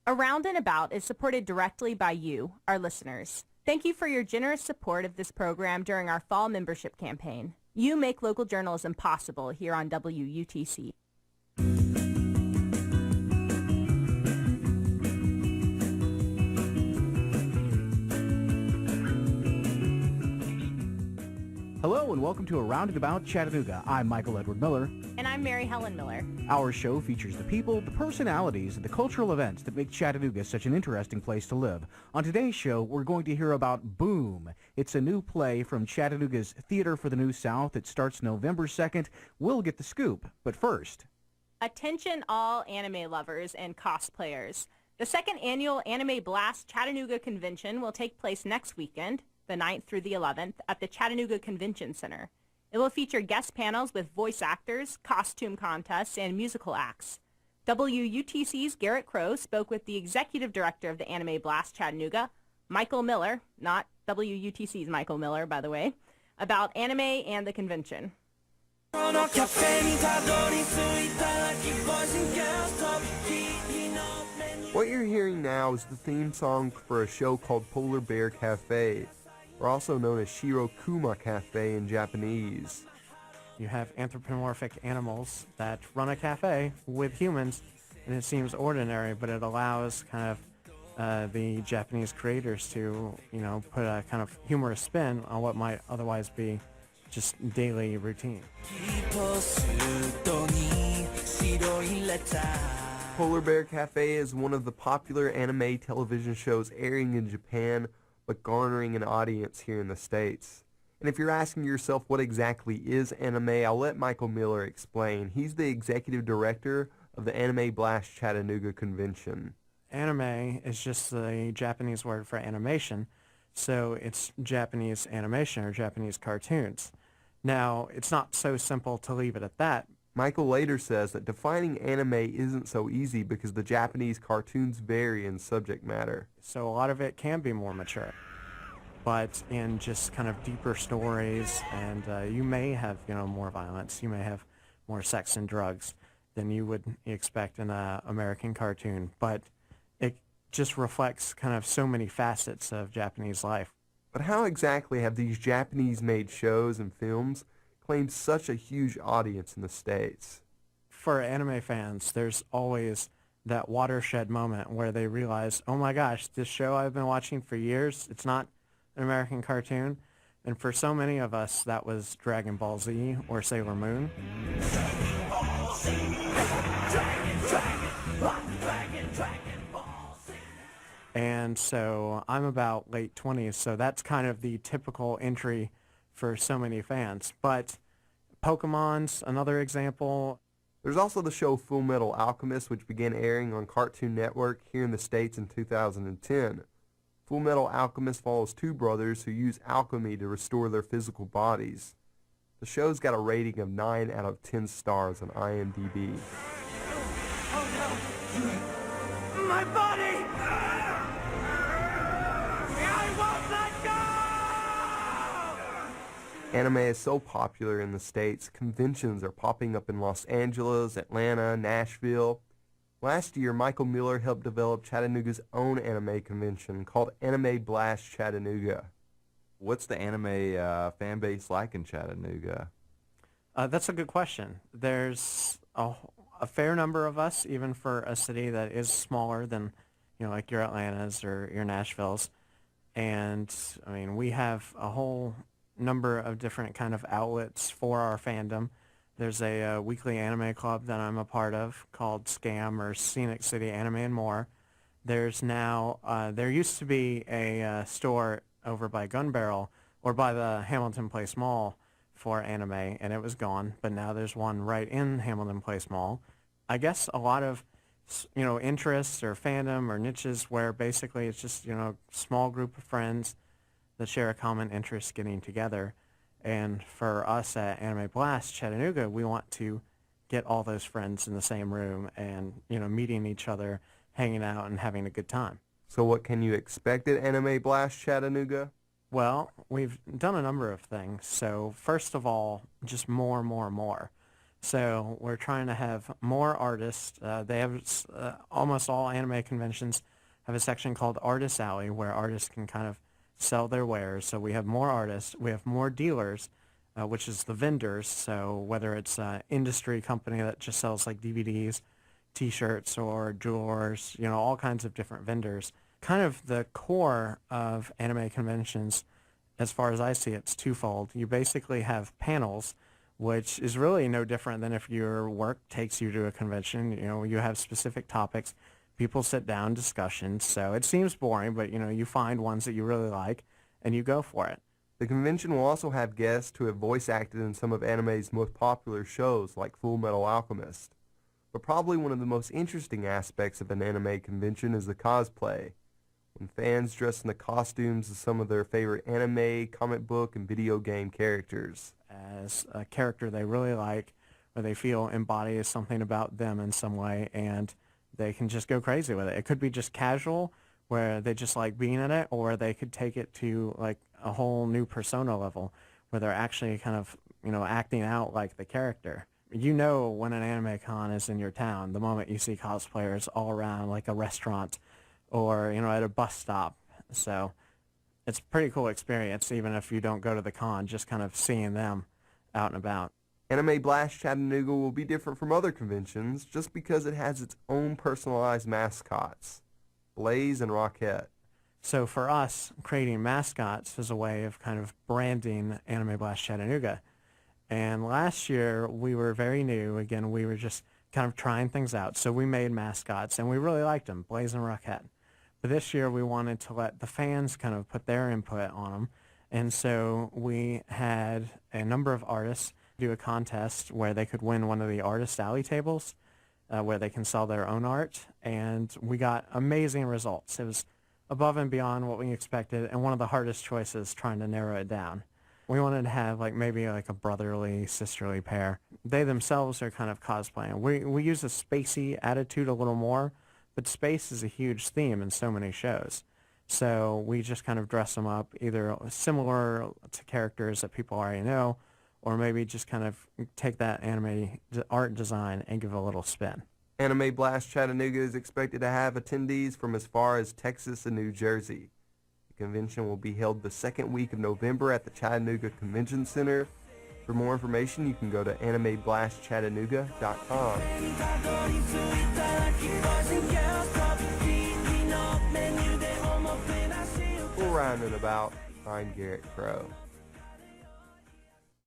Around and About is supported directly by you, our listeners. Thank you for your generous support of this program during our fall membership campaign. You make local journalism possible here on WUTC. Hello and welcome to Around and About Chattanooga. I'm Michael Edward Miller. And I'm Mary Helen Miller. Our show features the people, the personalities, and the cultural events that make Chattanooga such an interesting place to live. On today's show, we're going to hear about Boom. It's a new play from Chattanooga's Theater for the New South. It starts November 2nd. We'll get the scoop, but first... Attention all anime lovers and cosplayers. The second annual Anime Blast Chattanooga Convention will take place next weekend, the 9th through the 11th, at the Chattanooga Convention Center. It will feature guest panels with voice actors, costume contests, and musical acts. WUTC's Garrett Crow spoke with the executive director of the Anime Blast Chattanooga, Michael Miller, not WUTC's Michael Miller, by the way, about anime and the convention. What you're hearing now is the theme song for a show called Polar Bear Cafe, or also known as Shirokuma Cafe in Japanese. You have anthropomorphic animals that run a cafe with humans, and it seems ordinary, but it allows kind of the Japanese creators to, put a kind of humorous spin on what might otherwise be just daily routine. Polar Bear Cafe is one of the popular anime television shows airing in Japan, but garnering an audience here in the States. And if you're asking yourself what exactly is anime, I'll let Michael Miller explain. He's the executive director of the Anime Blast Chattanooga Convention. Anime is just the Japanese word for animation, so it's Japanese animation or Japanese cartoons. Now, it's not so simple to leave it at that. Michael later says that defining anime isn't so easy because the Japanese cartoons vary in subject matter. So a lot of it can be more mature, but in just kind of deeper stories, and you may have, more violence, you may have more sex and drugs than you would expect in an American cartoon, but it just reflects kind of so many facets of Japanese life. But how exactly have these Japanese-made shows and films claimed such a huge audience in the States? For anime fans, there's always that watershed moment where they realize, oh my gosh, this show I've been watching for years, it's not an American cartoon. And for so many of us, that was Dragon Ball Z or Sailor Moon. Dragon Ball Z, Dragon Ball Z. And so I'm about late 20s, so that's kind of the typical entry for so many fans. But Pokemon's another example. There's also the show Full Metal Alchemist, which began airing on Cartoon Network here in the States in 2010. Full Metal Alchemist follows two brothers who use alchemy to restore their physical bodies. The show's got a rating of 9 out of 10 stars on IMDb. Oh no! My body! I won't let go! Anime is so popular in the States, conventions are popping up in Los Angeles, Atlanta, Nashville. Last year, Michael Miller helped develop Chattanooga's own anime convention called Anime Blast Chattanooga. What's the anime fan base like in Chattanooga? That's a good question. There's a fair number of us, even for a city that is smaller than, like your Atlantas or your Nashvilles. And, we have a whole number of different kind of outlets for our fandom. There's a weekly anime club that I'm a part of called SCAM, or Scenic City Anime and More. There's now, there used to be a store over by Gun Barrel or by the Hamilton Place Mall for anime, and it was gone, but now there's one right in Hamilton Place Mall. I guess a lot of, interests or fandom or niches where basically it's just, small group of friends that share a common interest getting together. And for us at Anime Blast Chattanooga, we want to get all those friends in the same room and, meeting each other, hanging out, and having a good time. So what can you expect at Anime Blast Chattanooga? Well, we've done a number of things. So first of all, just more. So we're trying to have more artists. They have almost all anime conventions have a section called Artist Alley where artists can kind of sell their wares. So we have more artists. We have more dealers, which is the vendors. So whether it's an industry company that just sells like DVDs, T-shirts, or jewelers, all kinds of different vendors. Kind of the core of anime conventions, as far as I see it, it's twofold. You basically have panels, which is really no different than if your work takes you to a convention. You have specific topics. People sit down, discussions. So it seems boring, but you find ones that you really like and you go for it. The convention will also have guests who have voice acted in some of anime's most popular shows like Full Metal Alchemist. But probably one of the most interesting aspects of an anime convention is the cosplay, when fans dress in the costumes of some of their favorite anime, comic book, and video game characters. As a character they really like, or they feel embodies something about them in some way, and they can just go crazy with it. It could be just casual, where they just like being in it, or they could take it to like a whole new persona level, where they're actually kind of, acting out like the character. When an anime con is in your town, the moment you see cosplayers all around like a restaurant or, at a bus stop. So it's a pretty cool experience, even if you don't go to the con, just kind of seeing them out and about. Anime Blast Chattanooga will be different from other conventions just because it has its own personalized mascots, Blaze and Rockette. So for us, creating mascots is a way of kind of branding Anime Blast Chattanooga. And last year, we were very new. Again, we were just kind of trying things out. So we made mascots, and we really liked them, Blaze and Rockette. But this year, we wanted to let the fans kind of put their input on them. And so we had a number of artists do a contest where they could win one of the Artist Alley tables, where they can sell their own art. And we got amazing results. It was above and beyond what we expected, and one of the hardest choices trying to narrow it down. We wanted to have maybe a brotherly, sisterly pair. They themselves are kind of cosplaying. We use a spacey attitude a little more, but space is a huge theme in so many shows. So we just kind of dress them up either similar to characters that people already know, or maybe just kind of take that anime art design and give it a little spin. Anime Blast Chattanooga is expected to have attendees from as far as Texas and New Jersey. The convention will be held the second week of November at the Chattanooga Convention Center. For more information, you can go to animeblastchattanooga.com. For Round and About, I'm Garrett Crow.